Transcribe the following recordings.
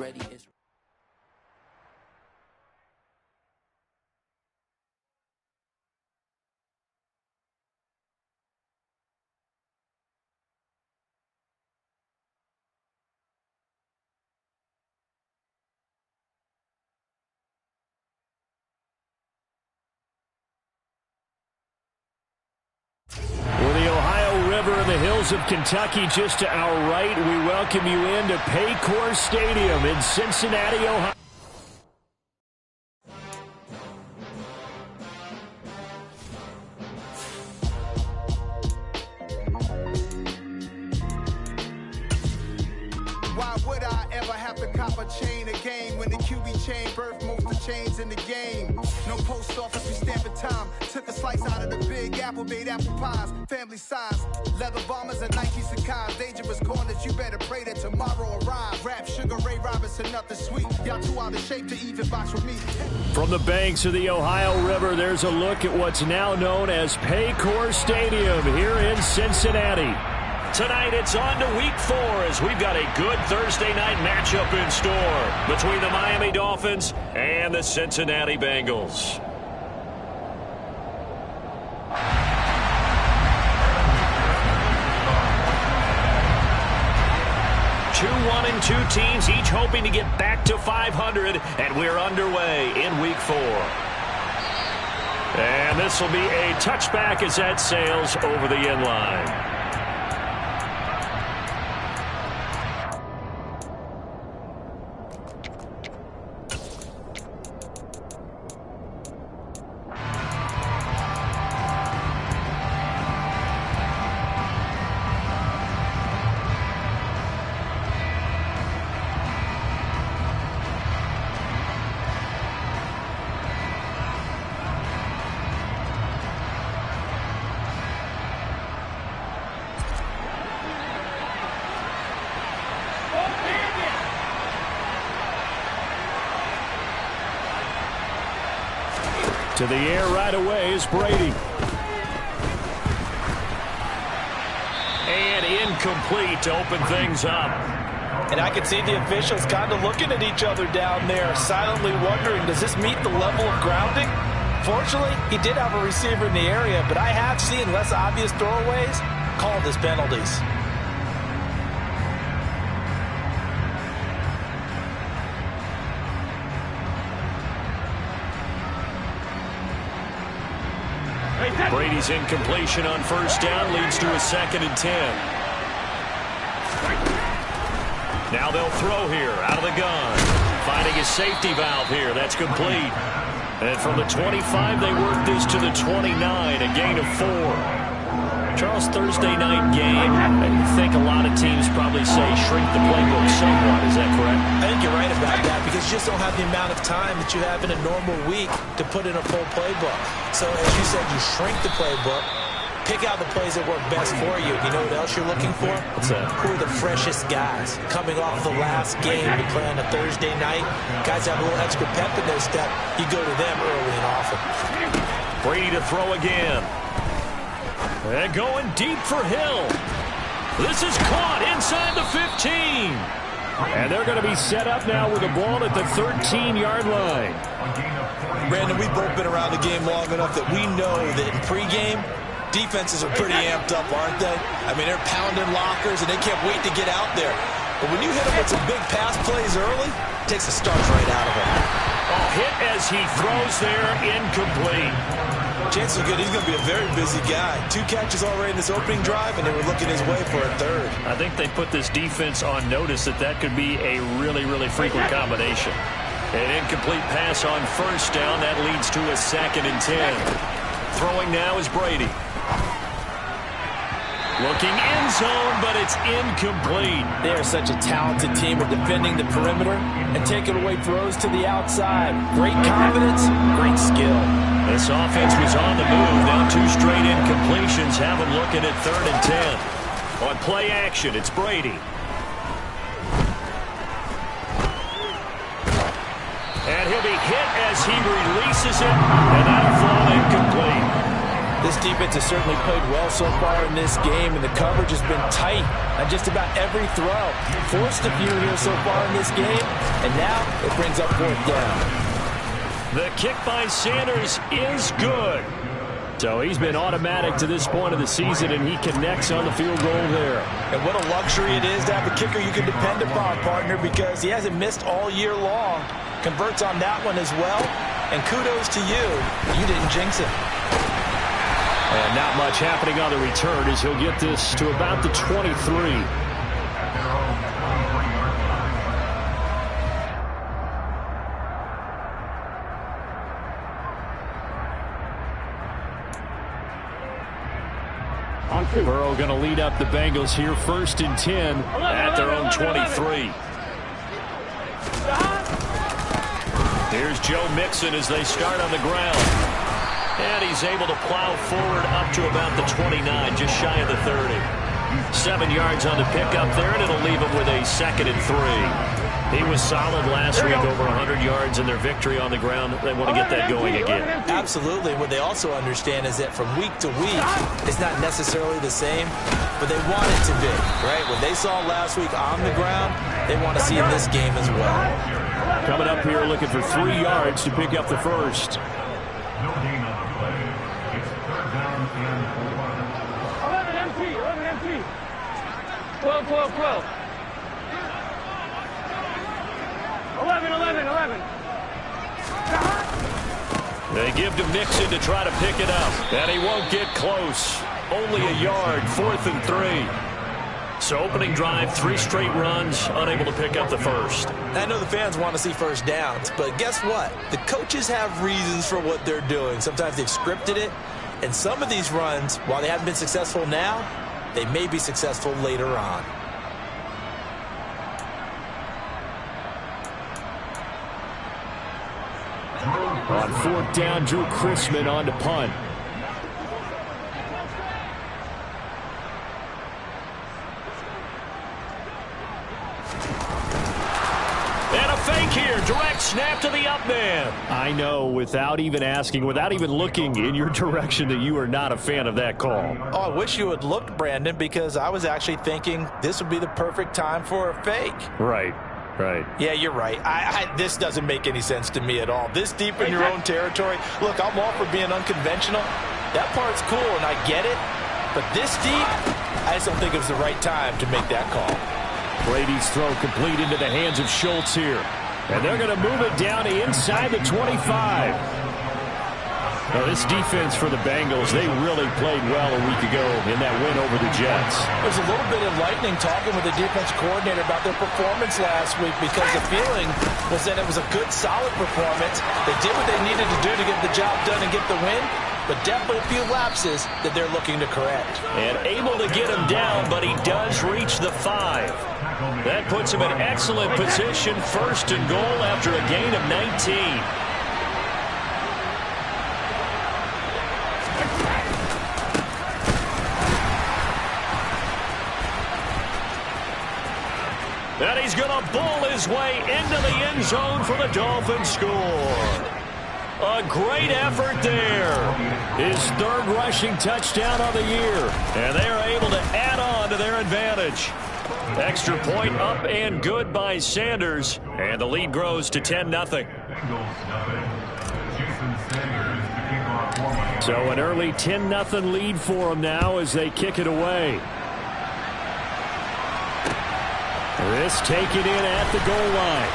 ready. With the Ohio River and the hills of Kentucky just to our right, we welcome you into Paycor Stadium in Cincinnati, Ohio. Why would I ever have to cop a chain a game when the QB chain birthed most of the chains in the game? No post office, we stamping time. Took a slice out of the big apple, made apple pies, family size. Leather bombers and Nike Sacai's. Dangerous corners, you better pray that tomorrow arrives. Rap, Sugar Ray Robinson, nothing sweet. Y'all too out of shape to even box with me. From the banks of the Ohio River, there's a look at what's now known as Paycor Stadium here in Cincinnati. Tonight it's on to week 4 as we've got a good Thursday night matchup in store between the Miami Dolphins and the Cincinnati Bengals. Two 1-2 teams, each hoping to get back to 500, and we're underway in week 4. And this will be a touchback as that sails over the end line. To the air right away is Brady. And incomplete to open things up. And I can see the officials kind of looking at each other down there, silently wondering, does this meet the level of grounding? Fortunately, he did have a receiver in the area, but I have seen less obvious throwaways called as penalties. Brady's incompletion on first down leads to a 2nd and 10. Now they'll throw here out of the gun. Finding a safety valve here. That's complete. And from the 25, they work this to the 29, a gain of 4. Charles, Thursday night game, I think a lot of teams probably say shrink the playbook somewhat. Is that correct? I think you're right about that because you just don't have the amount of time that you have in a normal week to put in a full playbook. So as you said, you shrink the playbook, pick out the plays that work best for you. You know what else you're looking for? What's that? Who are the freshest guys? Coming off the last game, you play on a Thursday night, guys have a little extra pep in their step, you go to them early and often. Brady to throw again. And going deep for Hill. This is caught inside the 15. And they're going to be set up now with the ball at the 13-yard line. Brandon, we've both been around the game long enough that we know that in pregame, defenses are pretty amped up, aren't they? I mean, they're pounding lockers, and they can't wait to get out there. But when you hit them with some big pass plays early, it takes the starch right out of them. Oh, hit as he throws there, incomplete. Chances are good he's going to be a very busy guy. 2 catches already in this opening drive, and they were looking his way for a 3rd. I think they put this defense on notice that could be a really, really frequent combination. An incomplete pass on first down. That leads to a 2nd and 10. Throwing now is Brady. Looking end zone, but it's incomplete. They are such a talented team at defending the perimeter and taking away throws to the outside. Great confidence, great skill. This offense was on the move. Now 2 straight incompletions have them looking at 3rd and 10. On play action, it's Brady. And he'll be hit as he releases it, and that'll fall incomplete. This defense has certainly played well so far in this game, and the coverage has been tight on just about every throw. Forced a few here so far in this game, and now it brings up 4th down. The kick by Sanders is good. So he's been automatic to this point of the season, and he connects on the field goal there. And what a luxury it is to have a kicker you can depend upon, partner, because he hasn't missed all year long. Converts on that one as well. And kudos to you. You didn't jinx him. And not much happening on the return as he'll get this to about the 23. Burrow going to lead up the Bengals here, 1st and 10 at their own 23. Here's Joe Mixon as they start on the ground. And he's able to plow forward up to about the 29, just shy of the 30. 7 yards on the pickup there, and it'll leave him with a 2nd and 3. He was solid last week, over 100 yards in their victory on the ground. They want to get that going again. Absolutely. What they also understand is that from week to week, it's not necessarily the same, but they want it to be, right? What they saw last week on the ground, they want to see in this game as well. Coming up here looking for 3 yards to pick up the first. No gain on the play. It's 3rd down and 4. 11 empty. 12. 11. They give to Mixon to try to pick it up, and he won't get close. Only a yard, 4th and 3. So opening drive, 3 straight runs, unable to pick up the first. I know the fans want to see first downs, but guess what? The coaches have reasons for what they're doing. Sometimes they've scripted it, and some of these runs, while they haven't been successful now, they may be successful later on. On 4th down, Drew Chrisman on to punt. And a fake here. Direct snap to the up man. I know, without even asking, without even looking in your direction, that you are not a fan of that call. Oh, I wish you had looked, Brandon, because I was actually thinking this would be the perfect time for a fake. Right. Yeah, you're right. This doesn't make any sense to me at all. This deep in your own territory. Look, I'm all for being unconventional. That part's cool, and I get it. But this deep, I just don't think it was the right time to make that call. Brady's throw complete into the hands of Schultz here. And they're going to move it down to inside the 25. Now, this defense for the Bengals, they really played well a week ago in that win over the Jets. There's a little bit enlightening talking with the defense coordinator about their performance last week, because the feeling was that it was a good, solid performance. They did what they needed to do to get the job done and get the win, but definitely a few lapses that they're looking to correct. And able to get him down, but he does reach the 5. That puts him in excellent position, 1st and goal after a gain of 19. And he's going to bull his way into the end zone for the Dolphins score. A great effort there. His 3rd rushing touchdown of the year. And they are able to add on to their advantage. Extra point up and good by Sanders. And the lead grows to 10-0. So an early 10-0 lead for them now as they kick it away. This taken in at the goal line.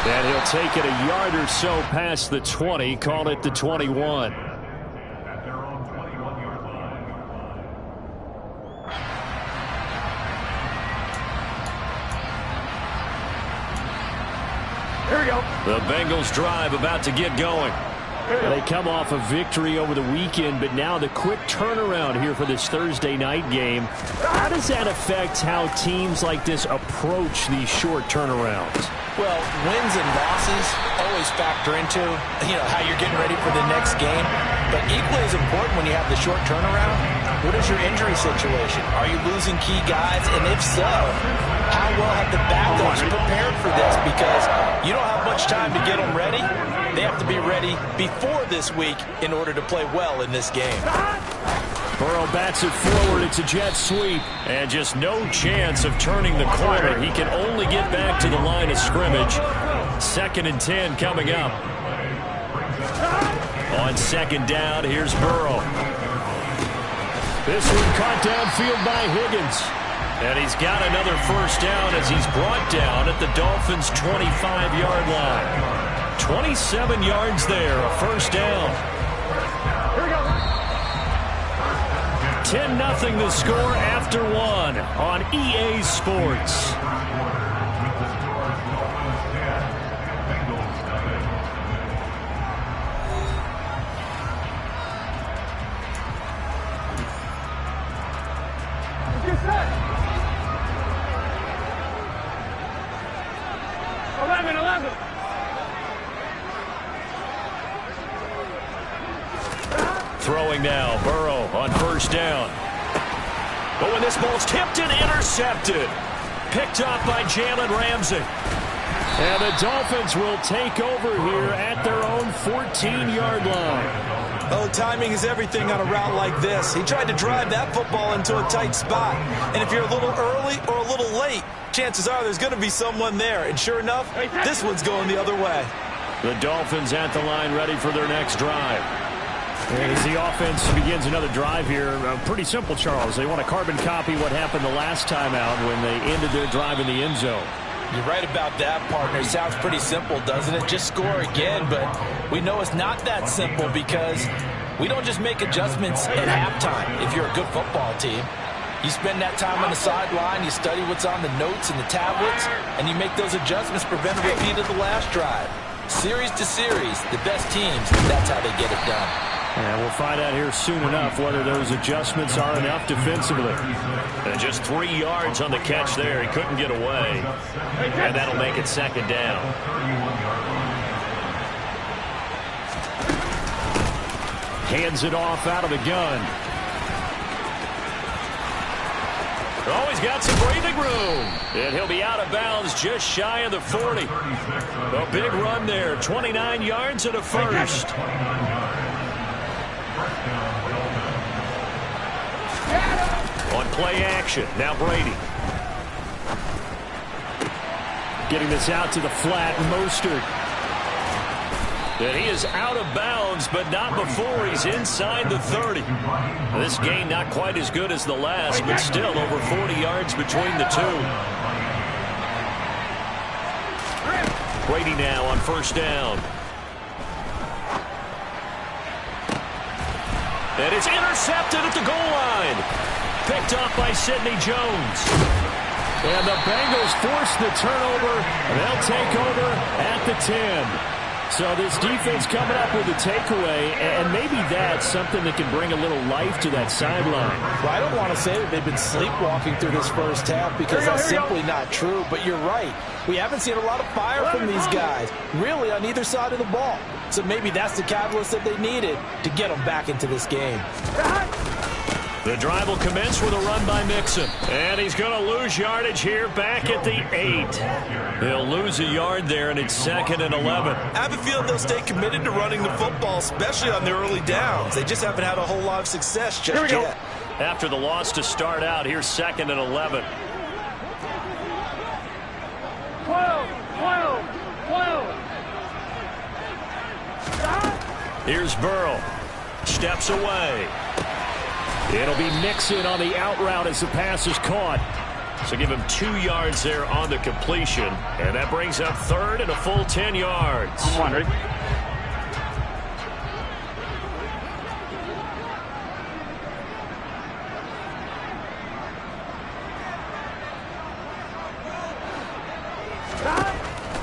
And he'll take it a yard or so past the 20, call it the 21. At their own 21-yard line. Here we go. The Bengals drive about to get going. They come off a victory over the weekend, but now the quick turnaround here for this Thursday night game. How does that affect how teams like this approach these short turnarounds? Well, wins and losses always factor into, how you're getting ready for the next game. But equally as important when you have the short turnaround, What is your injury situation? Are you losing key guys? And if so, how well have the backups prepared for this? Because you don't have much time to get them ready. They have to be ready before this week in order to play well in this game. Burrow bats it forward. It's a jet sweep. And just no chance of turning the corner. He can only get back to the line of scrimmage. 2nd and 10 coming up. On 2nd down, here's Burrow. This one caught downfield by Higgins. And he's got another 1st down as he's brought down at the Dolphins' 25-yard line. 27 yards there, a 1st down. 10-0 the score after 1 on EA Sports. Get set. 11. Throwing now, Burrow on 1st down. But when this ball's tipped and intercepted. Picked off by Jalen Ramsey. And the Dolphins will take over here at their own 14-yard line. Oh, timing is everything on a route like this. He tried to drive that football into a tight spot. And if you're a little early or a little late, chances are there's going to be someone there. And sure enough, this one's going the other way. The Dolphins at the line ready for their next drive. And as the offense begins another drive here, pretty simple, Charles. They want to carbon copy what happened the last time out when they ended their drive in the end zone. You're right about that, partner. It sounds pretty simple, doesn't it? Just score again, but we know it's not that simple because we don't just make adjustments at halftime if you're a good football team. You spend that time on the sideline, you study what's on the notes and the tablets, and you make those adjustments, prevent a repeat of the last drive. Series to series, the best teams, that's how they get it done. And we'll find out here soon enough whether those adjustments are enough defensively. And just 3 yards on the catch there. He couldn't get away. And that'll make it 2nd down. Hands it off out of the gun. Oh, he's got some breathing room. And he'll be out of bounds just shy of the 40. A big run there. 29 yards and a 1st. On play action, now Brady. Getting this out to the flat, Mostert. And he is out of bounds, but not before he's inside the 30. This gain not quite as good as the last, but still over 40 yards between the two. Brady now on 1st down. And it's intercepted at the goal line. Picked off by Sidney Jones. And the Bengals force the turnover. They'll take over at the 10. So this defense coming up with a takeaway, and maybe that's something that can bring a little life to that sideline. Well, I don't want to say that they've been sleepwalking through this 1st half because that's simply not true, but you're right. We haven't seen a lot of fire from these guys, really, on either side of the ball. So maybe that's the catalyst that they needed to get them back into this game. The drive will commence with a run by Mixon. And he's going to lose yardage here back at the 8. He'll lose a yard there, and it's 2nd and 11. I have a feeling they'll stay committed to running the football, especially on their early downs. They just haven't had a whole lot of success just yet. After the loss to start out, here's 2nd and 11. 12. Here's Burrow. Steps away. It'll be Mixon on the out route as the pass is caught. So give him 2 yards there on the completion. And that brings up 3rd and a full 10 yards. I'm wondering.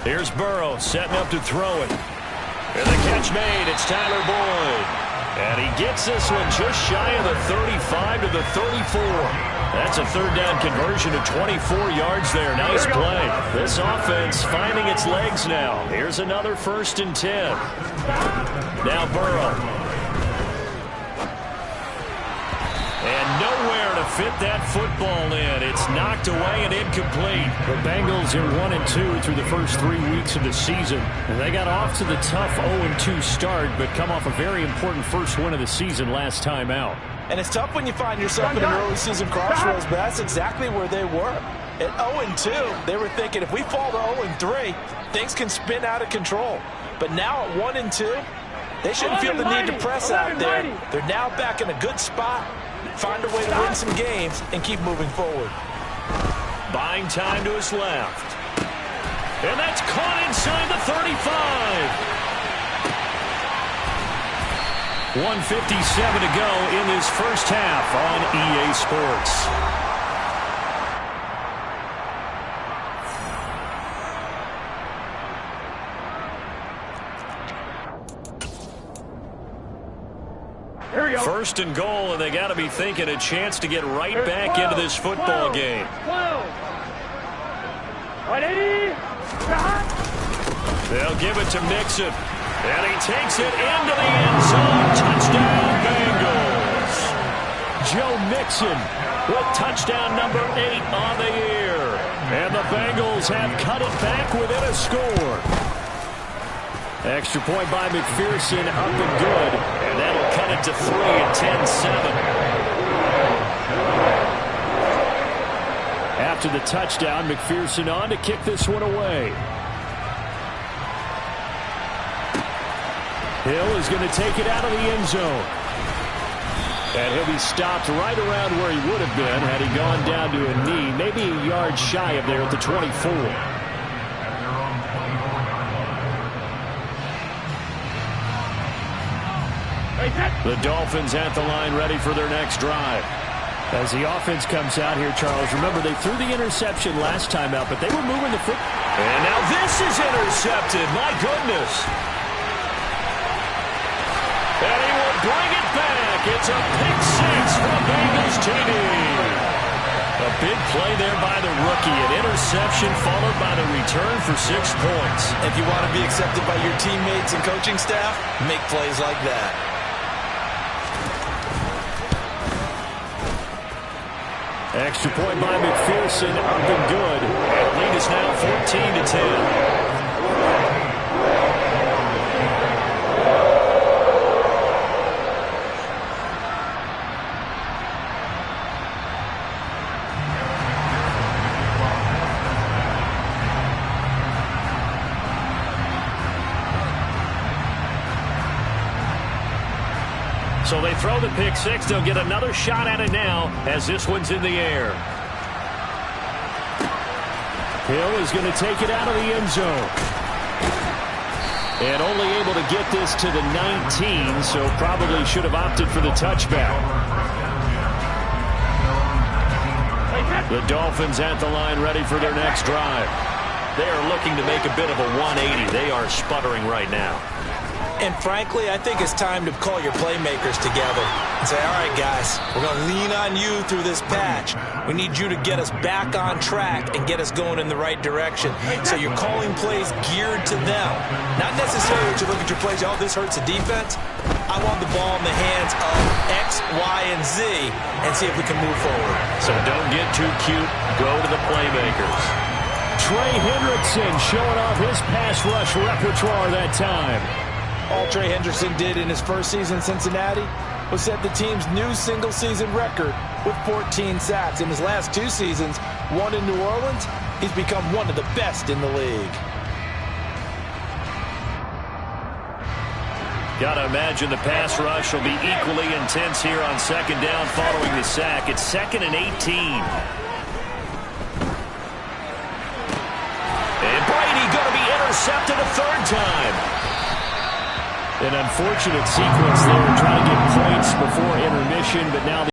Here's Burrow setting up to throw it. And the catch made. It's Tyler Boyd. And he gets this one just shy of the 35 to the 34. That's a 3rd down conversion of 24 yards there. Nice play. This offense finding its legs now. Here's another 1st and 10. Now Burrow. And nowhere to fit that football in. It's knocked away and incomplete. The Bengals are 1-2 through the first 3 weeks of the season. And they got off to the tough 0-2 start, but come off a very important first win of the season last time out. And it's tough when you find yourself in an early season crossroads, but that's exactly where they were. At 0-2, they were thinking if we fall to 0-3, things can spin out of control. But now at 1-2, they shouldn't feel the need to press out there. They're now back in a good spot, find a way to win some games, and keep moving forward. Buying time to his left. And that's caught inside the 35. 1:57 to go in this first half on EA Sports. Here we go. First and goal, and they got to be thinking a chance to get right back into this football game. 12. 180. They'll give it to Mixon. And he takes it into the end zone. Touchdown, Bengals. Joe Mixon with touchdown number 8 on the year. And the Bengals have cut it back within a score. Extra point by McPherson, up and good. And that'll cut it to 3 at 10-7. After the touchdown, McPherson on to kick this one away. Hill is going to take it out of the end zone. And he'll be stopped right around where he would have been had he gone down to a knee, maybe a yard shy of there at the 24. The Dolphins at the line ready for their next drive. As the offense comes out here, Charles, remember they threw the interception last time out, but they were moving the foot. And now this is intercepted. My goodness. And he will bring it back. It's a pick six from Bengals TD. A big play there by the rookie. An interception followed by the return for 6 points. If you want to be accepted by your teammates and coaching staff, make plays like that. Extra point by McPherson, up and good. And lead is now 14-10. So they throw the pick six. They'll get another shot at it now as this one's in the air. Hill is going to take it out of the end zone. And only able to get this to the 19, so probably should have opted for the touchback. The Dolphins at the line ready for their next drive. They are looking to make a bit of a 180. They are sputtering right now. And frankly, I think it's time to call your playmakers together and say, all right, guys, we're going to lean on you through this patch. We need you to get us back on track and get us going in the right direction. So you're calling plays geared to them. Not necessarily to look at your plays, oh, this hurts the defense. I want the ball in the hands of X, Y, and Z and see if we can move forward. So don't get too cute. Go to the playmakers. Trey Hendrickson showing off his pass rush repertoire that time. All Trey Hendrickson did in his first season in Cincinnati was set the team's new single-season record with 14 sacks. In his last 2 seasons, one in New Orleans, he's become one of the best in the league. Got to imagine the pass rush will be equally intense here on second down following the sack. It's 2nd and 18. And Brady going to be intercepted a 3rd time. An unfortunate sequence there, trying to get points before intermission, but now